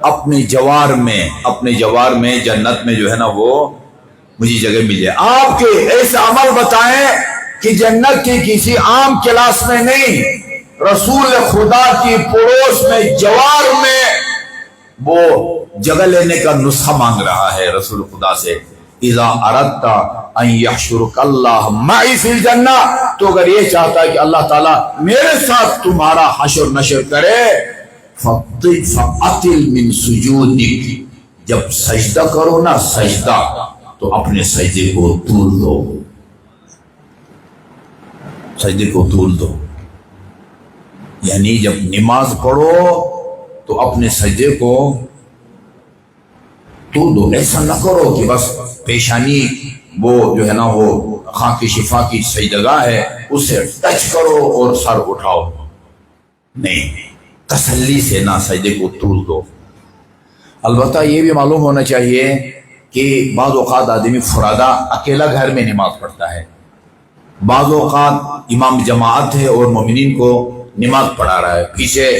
اپنے جوار میں جنت میں جو ہے نا وہ مجھے جگہ مل جائے. آپ کے ایسے عمل بتائیں کہ جنت کی کسی عام کلاس میں نہیں، رسول خدا کی پڑوس میں جوار میں وہ جگہ لینے کا نسخہ مانگ رہا ہے رسول خدا سے. اذا اردت ان یحشرک اللہ معی فی الجنہ، تو اگر یہ چاہتا ہے کہ اللہ تعالیٰ میرے ساتھ تمہارا حشر نشر کرے، فَأَطِلْ مِن سُجُودِكِ، جب سجدہ کرو نا سجدہ تو اپنے سجدے کو طول دو، سجدے کو طول دو. یعنی جب نماز پڑھو تو اپنے سجدے کو طول دو. ایسا نہ کرو کہ بس پیشانی وہ جو ہے نا وہ خاک شفا کی سجدگاہ ہے اسے ٹچ کرو اور سر اٹھاؤ، نہیں، تسلی سے نہ سجدے کو طول دو. البتہ یہ بھی معلوم ہونا چاہیے کہ بعض اوقات آدمی فرادہ اکیلا گھر میں نماز پڑھتا ہے، بعض اوقات امام جماعت ہے اور مومنین کو نماز پڑھا رہا ہے، پیچھے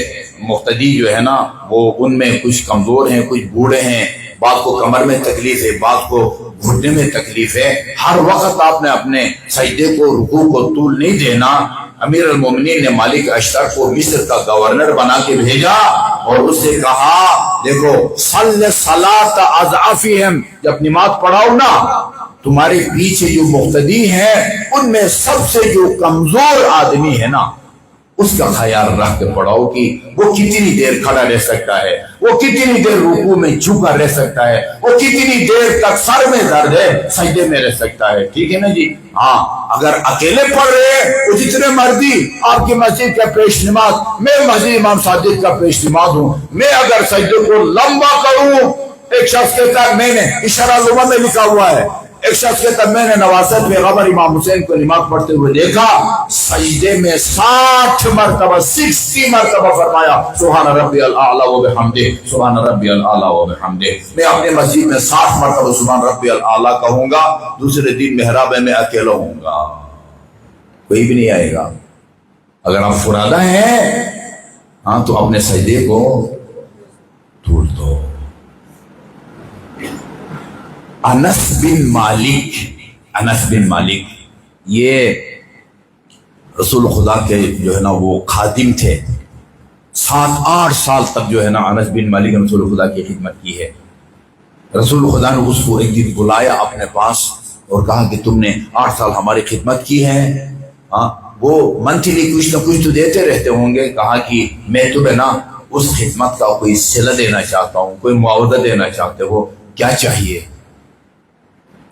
مقتدی جو ہے نا وہ ان میں کچھ کمزور ہیں، کچھ بوڑھے ہیں، بعض کو کمر میں تکلیف ہے، بعض کو گھٹنے میں تکلیف ہے. ہر وقت آپ نے اپنے سجدے کو رکوع کو طول نہیں دینا. امیر المومنین نے مالک اشتر کو مصر کا گورنر بنا کے بھیجا اور اس سے کہا دیکھو صلی صلاۃ اضعافہم، جب نماز پڑھاؤ نا تمہارے پیچھے جو مقتدی ہیں ان میں سب سے جو کمزور آدمی ہے نا اس کا خیال رکھ کے پڑھاؤ کہ وہ کتنی دیر کھڑا رہ سکتا ہے، وہ کتنی دیر رکوع میں جھکا رہ سکتا ہے، وہ کتنی دیر تک سر میں درد ہے سجدے میں رہ سکتا ہے. ٹھیک ہے نا جی. ہاں اگر اکیلے پڑھ رہے ہیں وہ جتنے مرضی آپ کی مسجد کا پیش نماز، میں مسجد امام صادق کا پیش نماز ہوں، میں اگر سجدے کو لمبا کروں، ایک شخص کہتا ہے میں نے اشارہ لغہ میں لکھا ہوا ہے، ایک شخص کہتا ہے میں نے نواسط پیغمبر امام حسین کو نماز پڑھتے ہوئے دیکھا، سجدے میں 60 مرتبہ 60 مرتبہ فرمایا سبحان ربی الاعلی و بحمدہ، سبحان ربی الاعلی و بحمدہ. میں اپنے مسجد میں 60 مرتبہ سبحان ربی الاعلی کہوں گا، دوسرے دن محراب میں اکیلا ہوں گا، کوئی بھی نہیں آئے گا. اگر آپ فرادہ ہیں ہاں تو اپنے سجدے کو طول دو. انس بن مالک یہ رسول خدا کے جو ہے نا وہ خادم تھے، 7-8 سال تک جو ہے نا انس بن مالک نے رسول خدا کی خدمت کی ہے. رسول خدا نے اس کو ایک دن بلایا اپنے پاس اور کہا کہ تم نے 8 سال ہماری خدمت کی ہے، ہاں وہ منتھلی کچھ نہ کچھ تو دیتے رہتے ہوں گے. کہا کہ میں تمہیں نا اس خدمت کا کوئی صلہ دینا چاہتا ہوں، کوئی معاوضہ دینا چاہتے ہو، کیا چاہیے؟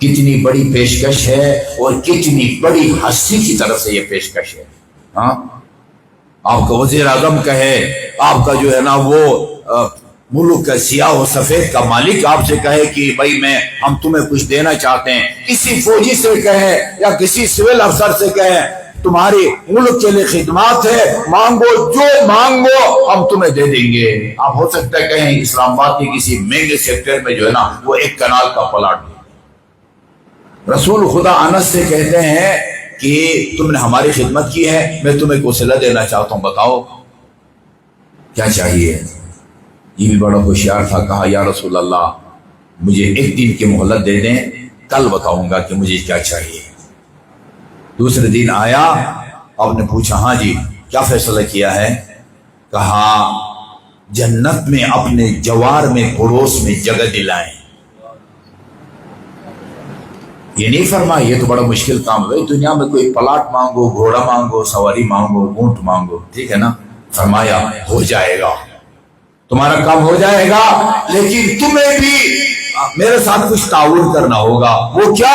کتنی بڑی پیشکش ہے اور کتنی بڑی ہستی کی طرف سے یہ پیشکش ہے. ہاں آپ کا وزیر اعظم کہے، آپ کا جو ہے نا وہ ملک کا سیاہ و سفید کا مالک آپ سے کہے کہ بھائی ہم تمہیں کچھ دینا چاہتے ہیں، کسی فوجی سے کہے یا کسی سول افسر سے کہے تمہاری ملک کے لیے خدمات ہے، مانگو جو مانگو ہم تمہیں دے دیں گے. آپ ہو سکتا ہے کہیں اسلام آباد کے کسی مہنگے سیکٹر میں جو ہے نا وہ 1 کنال کا پلاٹ دے. رسول خدا انس سے کہتے ہیں کہ تم نے ہماری خدمت کی ہے، میں تمہیں کوئی صلہ دینا چاہتا ہوں، بتاؤ کیا چاہیے. یہ بھی بڑا ہوشیار تھا. کہا یا رسول اللہ مجھے 1 دن کی مہلت دے دیں، کل بتاؤں گا کہ مجھے کیا چاہیے. دوسرے دن آیا، آپ نے پوچھا ہاں جی کیا فیصلہ کیا ہے؟ کہا جنت میں اپنے جوار میں پڑوس میں جگہ دلائیں. یہ نہیں فرمایا یہ تو بڑا مشکل کام ہے، دنیا میں کوئی پلاٹ مانگو، گھوڑا مانگو، سواری مانگو، اونٹ مانگو، ٹھیک ہے نا. فرمایا ہو جائے گا، تمہارا کام ہو جائے گا، لیکن تمہیں بھی میرے ساتھ کچھ تعاون کرنا ہوگا. وہ کیا؟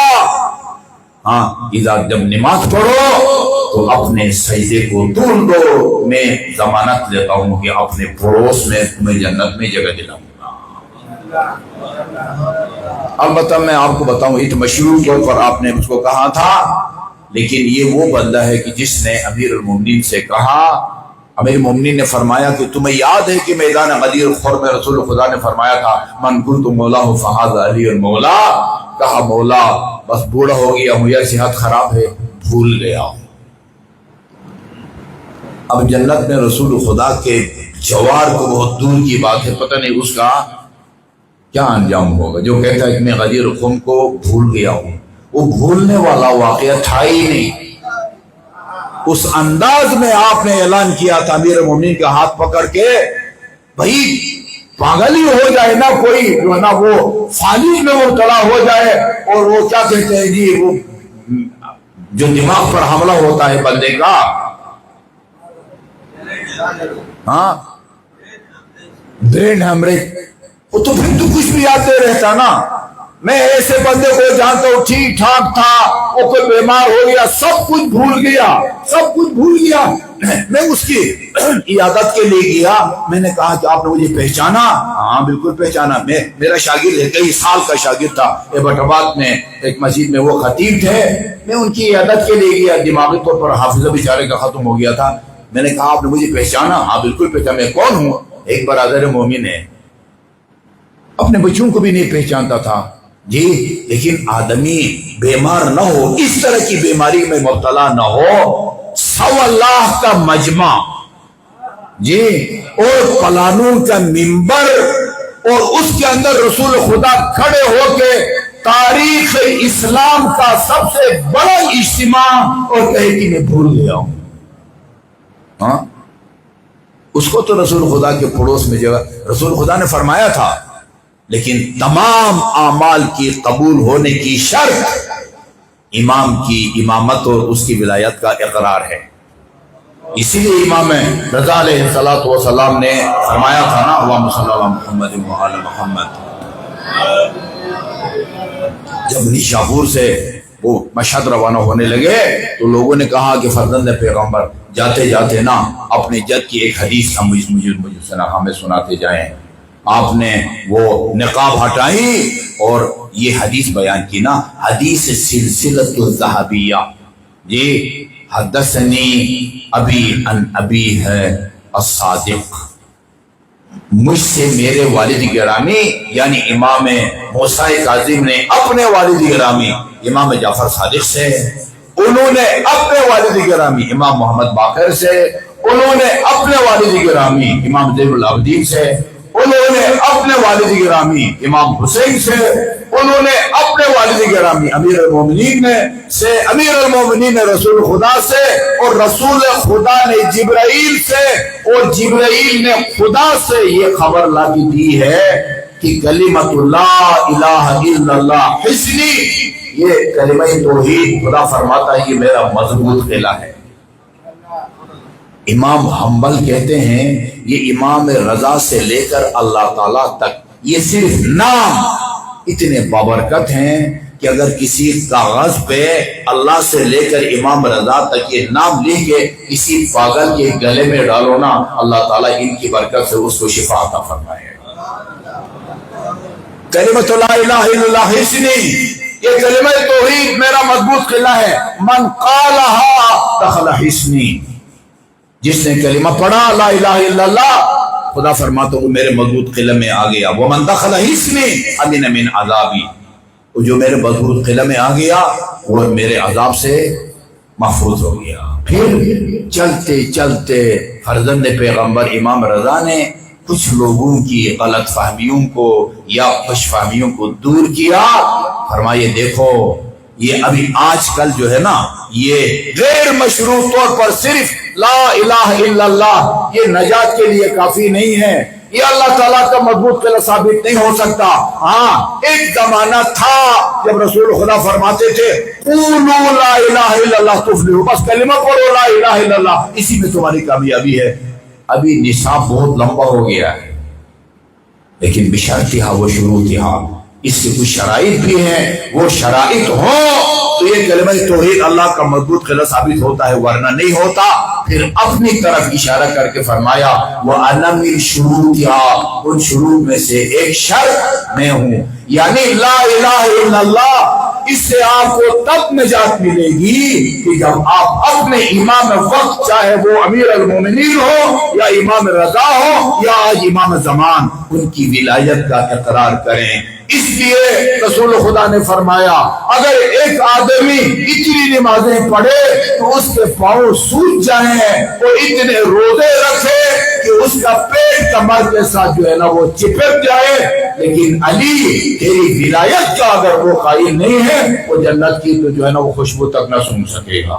ہاں جب نماز پڑھو تو اپنے سجدے کو طول دو. میں ضمانت لیتا ہوں کہ اپنے پڑوس میں تمہیں جنت میں جگہ دلاؤں گا. البتہ میں آپ کو بتاؤں ایک مشروع طور پر آپ نے مجھ کو کہا تھا، لیکن یہ وہ بندہ ہے کہ جس نے امیر المومنین سے کہا، امیر المومنین نے فرمایا کہ تمہیں یاد ہے کہ میدان غدیر خور میں رسول خدا نے فرمایا تھا من کنت مولا فہذا علی المولا. کہا مولا بس بوڑھا ہو گیا ہوں یا صحت خراب ہے بھول گیا ہوں. اب جنت میں رسول خدا کے جوار کو بہت دور کی بات ہے، پتہ نہیں اس کا کیا انجام ہوگا۔ جو کہتا ہے کہ میں غدیر خم کو بھول گیا ہوں، وہ بھولنے والا واقعہ تھا ہی نہیں۔ اس انداز میں آپ نے اعلان کیا تھا امیر المومنین کا ہاتھ پکڑ کے، بھائی پاگل ہی ہو جائے نا کوئی، جو ہے نا وہ فالج میں مبتلا ہو جائے، اور وہ کیا کہتے ہیں جی، وہ جو دماغ پر حملہ ہوتا ہے بندے کا، ہاں برین ہیمریج، وہ تو پھر تو کچھ بھی یاد رہتا نا۔ میں ایسے بندے کو جانتا ہوں ٹھیک ٹھاک تھا، وہ کوئی بیمار ہو گیا، سب کچھ بھول گیا، سب کچھ بھول گیا۔ میں اس کی عیادت کے لیے گیا، میں نے کہا کہ آپ نے مجھے پہچانا؟ ہاں بالکل پہچانا، میں میرا شاگرد ہے، کئی سال کا شاگرد تھا، ایبٹ آباد میں ایک مسجد میں وہ خطیب تھے۔ میں ان کی عیادت کے لیے گیا، دماغی طور پر حافظہ بیچارے کا ختم ہو گیا تھا۔ میں نے کہا آپ نے مجھے پہچانا؟ ہاں بالکل پہچانا، میں کون ہوں؟ ایک برادر مومن ہے، اپنے بچوں کو بھی نہیں پہچانتا تھا جی۔ لیکن آدمی بیمار نہ ہو، اس طرح کی بیماری میں مبتلا نہ ہو، 100 لاکھ کا مجمع جی، اور پلانوں کا ممبر، اور اس کے اندر رسول خدا کھڑے ہو کے تاریخ اسلام کا سب سے بڑا اجتماع، اور کہے کہ میں بھول گیا ہوں۔ ہاں اس کو تو رسول خدا کے پڑوس میں جگہ، رسول خدا نے فرمایا تھا، لیکن تمام اعمال کی قبول ہونے کی شرط امام کی امامت اور اس کی ولایت کا اقرار ہے۔ اسی لیے امام رضا علیہ الصلوۃ والسلام نے فرمایا تھا نا، اللہم صلی علی محمد وعلی محمد۔ جب نشاپور سے وہ مشہد روانہ ہونے لگے تو لوگوں نے کہا کہ فرزند پیغمبر جاتے جاتے نا اپنے جد کی ایک حدیث مجھے ہمیں سناتے جائیں۔ آپ نے وہ نقاب ہٹائی اور یہ حدیث بیان کی نا، حدیث سلسلۃ الذہبیہ جی، حدثنی ابی ان ابی ہے الصادق، مجھ سے میرے والد گرامی یعنی امام موسیٰ کاظم نے اپنے والد گرامی امام جعفر صادق سے، انہوں نے اپنے والد گرامی امام محمد باقر سے، انہوں نے اپنے والد گرامی امام زین العابدین سے، انہوں نے اپنے والد گرامی امام حسین سے، انہوں نے اپنے والد گرامی امیر المومنین سے، امیر المومنین نے رسول خدا سے، اور رسول خدا نے جبرائیل سے، اور جبرائیل نے خدا سے یہ خبر لا کے دی ہے کہ کلمۃ لا الہ الا اللہ حصنی، یہ کلمہ توحید خدا فرماتا ہے یہ میرا مضبوط قلعہ ہے۔ امام حنبل کہتے ہیں یہ امام رضا سے لے کر اللہ تعالیٰ تک یہ صرف نام اتنے بابرکت ہیں کہ اگر کسی کاغذ پہ اللہ سے لے کر امام رضا تک یہ نام لکھ کے کسی پاگل کے گلے میں ڈالو نا، اللہ تعالیٰ ان کی برکت سے اس کو شفا عطا فرمائے۔ کلمۃ لا الہ الا اللہ حصنی، یہ کلمہ توحید میرا مضبوط قلعہ ہے، من قالہا دخل حصنی، جس نے کلمہ پڑھا لا الہ الا اللہ، خدا فرماتا ہوں میرے مضبوط قلعہ میں آ گیا، ومن دخل حصنی امن من عذابی، جو میرے مضبوط قلعہ میں آ گیا وہ میرے عذاب سے محفوظ ہو گیا۔ پھر چلتے چلتے فرزند پیغمبر امام رضا نے کچھ لوگوں کی غلط فہمیوں کو یا خوش فہمیوں کو دور کیا، فرمائے دیکھو یہ ابھی آج کل جو ہے نا یہ غیر مشروع طور پر صرف لا الہ الا اللہ یہ نجات کے لیے کافی نہیں ہے، یہ اللہ تعالیٰ کا مضبوط قلعہ ثابت نہیں ہو سکتا۔ ہاں ایک زمانہ تھا جب رسول خدا فرماتے تھے قولوا لا الہ الا اللہ تفلحوا، بس کلمہ پڑھو لا الہ الا اللہ، اسی میں تمہاری کامیابی ہے۔ ابھی نصاب بہت لمبا ہو گیا ہے، لیکن بشرطہا و شروطہا، اس سے کچھ شرائط بھی ہیں، وہ شرائط ہوں تو یہ کلمہ توحید اللہ کا مضبوط قلعہ ثابت ہوتا ہے، ورنہ نہیں ہوتا۔ پھر اپنی طرف اشارہ کر کے فرمایا وَأَنَا مِن شُرُوطِهَا، ان شروط میں سے ایک شرط میں ہوں، یعنی لا الہ الا اللہ، اس سے آپ کو تب نجات ملے گی کہ جب آپ اپنے امام وقت چاہے وہ امیر المومنین ہو یا امام رضا ہو یا آج امام زمان، ان کی ولایت کا اقرار کریں۔ اس لیے رسول خدا نے فرمایا اگر ایک آدمی اتنی نمازیں پڑھے تو اس کے پاؤں سوج جائیں، اور اتنے روزے رکھے کہ اس کا پیٹ کمر کے ساتھ جو ہے نا وہ چپک جائے، لیکن علی تیری ولایت کا اگر وہ قائل نہیں ہے، وہ جنت کی تو جو ہے نا وہ خوشبو تک نہ سن سکے گا۔